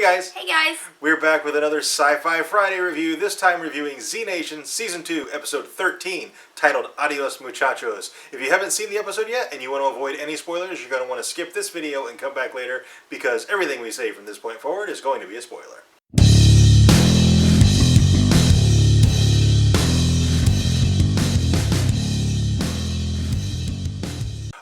guys. Hey guys. We're back with another SYFY Friday review, this time reviewing Z Nation Season 2, Episode 13, titled Adios Muchachos. If you haven't seen the episode yet and you want to avoid any spoilers, you're going to want to skip this video and come back later because everything we say from this point forward is going to be a spoiler.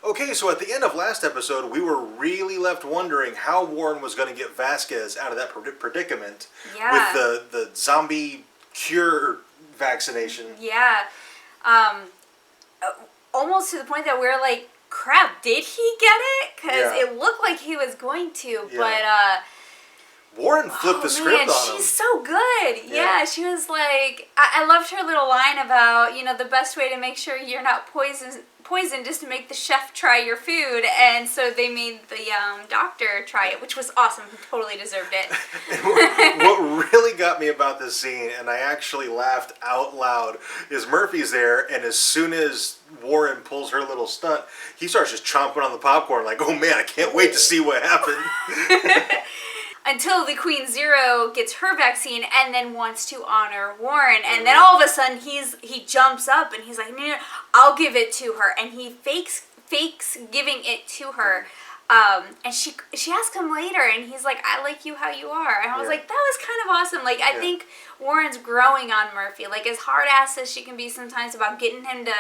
Okay, so at the end of last episode, we were really left wondering how Warren was going to get Vasquez out of that predicament with the zombie cure vaccination. Yeah. Almost to the point that we're like, crap, did he get it? Because it looked like he was going to, but... Warren flipped the script on him. She's so good. Yeah, she was like... I loved her little line about, you know, the best way to make sure you're not poisoned is to make the chef try your food. And so they made the doctor try it, which was awesome. He totally deserved it. What really got me about this scene, and I actually laughed out loud, is Murphy's there, and as soon as Warren pulls her little stunt, he starts just chomping on the popcorn like, oh man, I can't wait to see what happened. Until the Queen Zero gets her vaccine and then wants to honor Warren. And then all of a sudden he jumps up and he's like, no, I'll give it to her. And he fakes giving it to her. And she asks him later and he's like, I like you how you are. And I was like, that was kind of awesome. Like, I think Warren's growing on Murphy. Like, as hard-ass as she can be sometimes about getting him to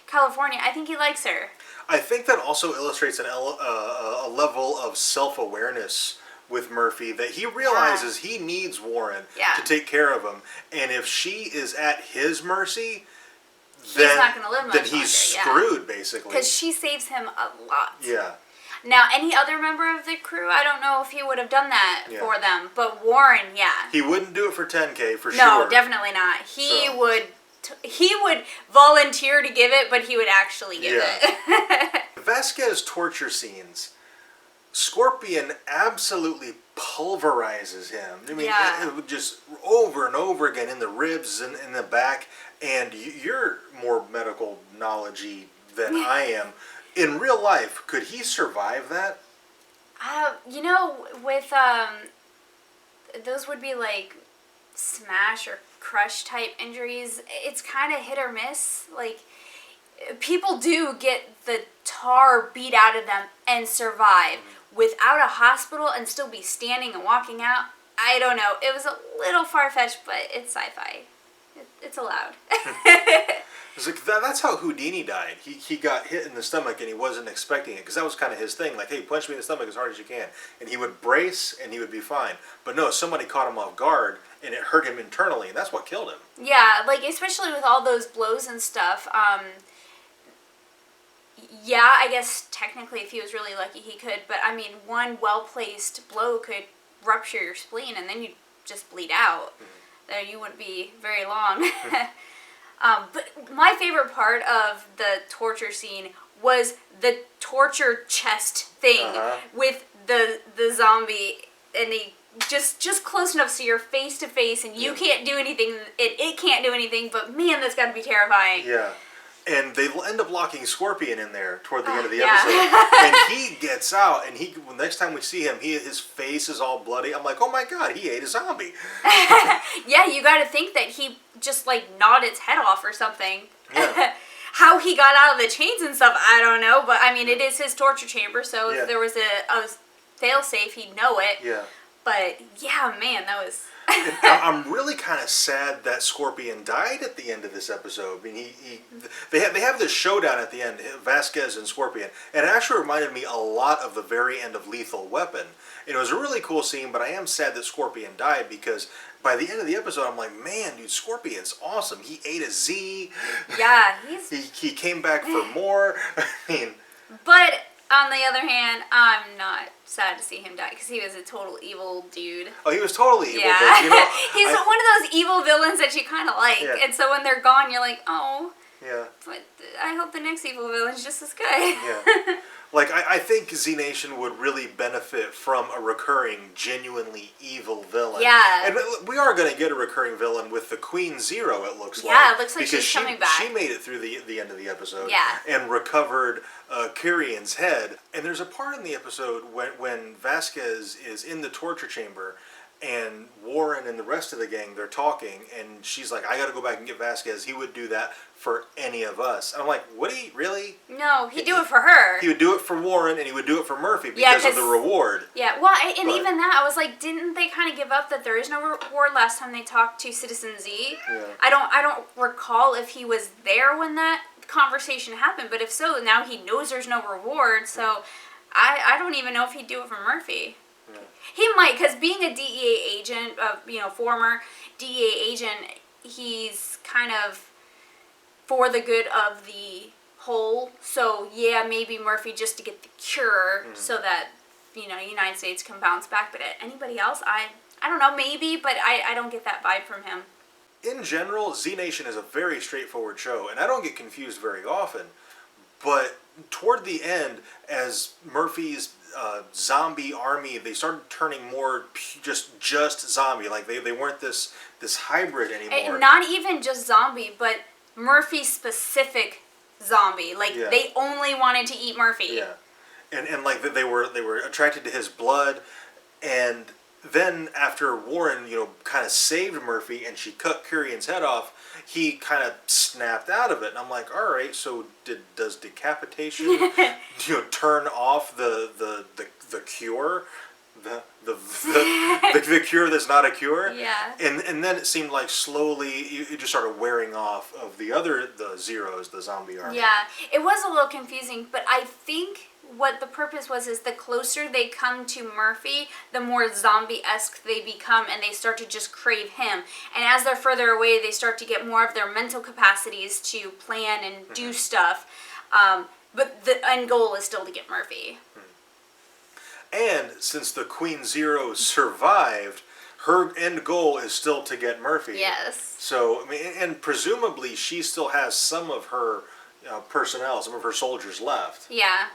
California, I think he likes her. I think that also illustrates a level of self-awareness with Murphy, that he realizes he needs Warren to take care of him, and if she is at his mercy, then not gonna live much then he's screwed, basically. Because she saves him a lot. Yeah. Now, any other member of the crew, I don't know if he would have done that for them, but Warren, he wouldn't do it for $10K for sure. No, definitely not. He would volunteer to give it, but he would actually give it. Vasquez torture scenes. Scorpion absolutely pulverizes him. I mean, it just over and over again in the ribs and in the back. And you're more medical knowledge-y than I am. In real life, could he survive that? You know, with those would be like smash or crush type injuries. It's kind of hit or miss. Like, people do get the tar beat out of them and survive without a hospital and still be standing and walking out. I don't know. It was a little far-fetched, but it's sci-fi. It's allowed. It's like that's how Houdini died. He got hit in the stomach and he wasn't expecting it, because that was kind of his thing. Like, hey, punch me in the stomach as hard as you can. And he would brace and he would be fine. But no, somebody caught him off guard and it hurt him internally, and that's what killed him. Yeah, like, especially with all those blows and stuff. Yeah, I guess technically if he was really lucky he could, but I mean, one well-placed blow could rupture your spleen and then you'd just bleed out. There, you wouldn't be very long. But my favorite part of the torture scene was the torture chest thing with the zombie, and they just close enough so you're face to face and you can't do anything, it can't do anything, but man, that's got to be terrifying. Yeah. And they end up locking Scorpion in there toward the end of the episode. And he gets out, and next time we see him, his face is all bloody. I'm like, oh my god, he ate a zombie. Yeah, you got to think that he just like gnawed its head off or something. Yeah. How he got out of the chains and stuff, I don't know. But I mean, it is his torture chamber, so if there was a fail-safe, he'd know it. Yeah. But yeah, man, that was... I'm really kind of sad that Scorpion died at the end of this episode. I mean, they have this showdown at the end, Vasquez and Scorpion, and it actually reminded me a lot of the very end of Lethal Weapon. And it was a really cool scene, but I am sad that Scorpion died, because by the end of the episode, I'm like, man, dude, Scorpion's awesome. He ate a Z. Yeah, he came back for more. I mean, but on the other hand, I'm not sad to see him die, because he was a total evil dude. Oh, he was totally evil. Yeah. But, you know, he's one of those evil villains that you kind of like. Yeah. And so when they're gone, you're like, oh. Yeah. But I hope the next evil villain's just as good. Yeah. Like, I think Z Nation would really benefit from a recurring, genuinely evil villain. Yeah. And we are going to get a recurring villain with the Queen Zero, it looks like. Yeah, it looks like she's coming back. She made it through the end of the episode. Yeah. And recovered Kyrion's head. And there's a part in the episode when Vasquez is in the torture chamber, and Warren and the rest of the gang, they're talking, and she's like, I gotta go back and get Vasquez. He would do that for any of us. And I'm like, would he really? No, he'd do it for her. He would do it for Warren, and he would do it for Murphy because of the reward. Yeah, well, and even that, I was like, didn't they kind of give up that there is no reward last time they talked to Citizen Z? Yeah. I don't recall if he was there when that conversation happened, but if so, now he knows there's no reward, so I don't even know if he'd do it for Murphy. Yeah. He might, because being a DEA agent, former DEA agent, he's kind of for the good of the whole. So yeah, maybe Murphy just to get the cure, so that United States can bounce back. But anybody else, I don't know, maybe, but I don't get that vibe from him. In general, Z Nation is a very straightforward show, and I don't get confused very often. But toward the end, as Murphy's zombie army, they started turning more just zombie. Like they weren't this hybrid anymore. And not even just zombie, but Murphy specific zombie. Like they only wanted to eat Murphy. Yeah, and like they were attracted to his blood, and then after Warren, kind of saved Murphy and she cut Curion's head off, he kind of snapped out of it. And I'm like, all right, so does decapitation, turn off the cure, the cure that's not a cure? Yeah. And then it seemed like slowly it just started wearing off of the Zeros, the zombie army. Yeah, it was a little confusing, but I think what the purpose was is the closer they come to Murphy, the more zombie-esque they become, and they start to just crave him. And as they're further away, they start to get more of their mental capacities to plan and do stuff. But the end goal is still to get Murphy. And since the Queen Zero survived, her end goal is still to get Murphy. Yes. So, I mean, and presumably she still has some of her personnel, some of her soldiers left. Yeah.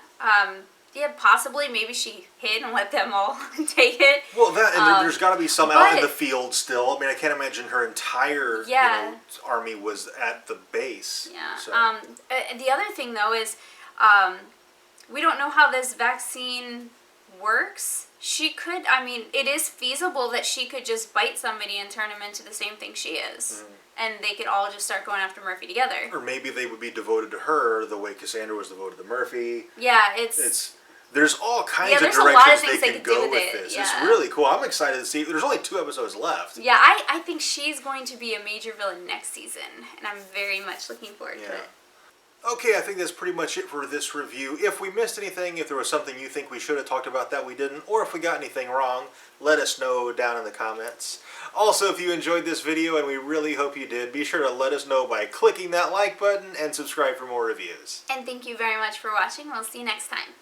Yeah, possibly. Maybe she hid and let them all take it. Well, and there's got to be some out in the field still. I mean, I can't imagine her entire army was at the base. Yeah. So. The other thing, though, is we don't know how this vaccine works. She could, it is feasible that she could just bite somebody and turn them into the same thing she is. And they could all just start going after Murphy together. Or maybe they would be devoted to her the way Cassandra was devoted to Murphy. Yeah, there's all kinds of directions they can go with this. Yeah. It's really cool. I'm excited to see. There's only 2 episodes left. Yeah, I think she's going to be a major villain next season. And I'm very much looking forward to it. Okay, I think that's pretty much it for this review. If we missed anything, if there was something you think we should have talked about that we didn't, or if we got anything wrong, let us know down in the comments. Also, if you enjoyed this video, and we really hope you did, be sure to let us know by clicking that like button and subscribe for more reviews. And thank you very much for watching. We'll see you next time.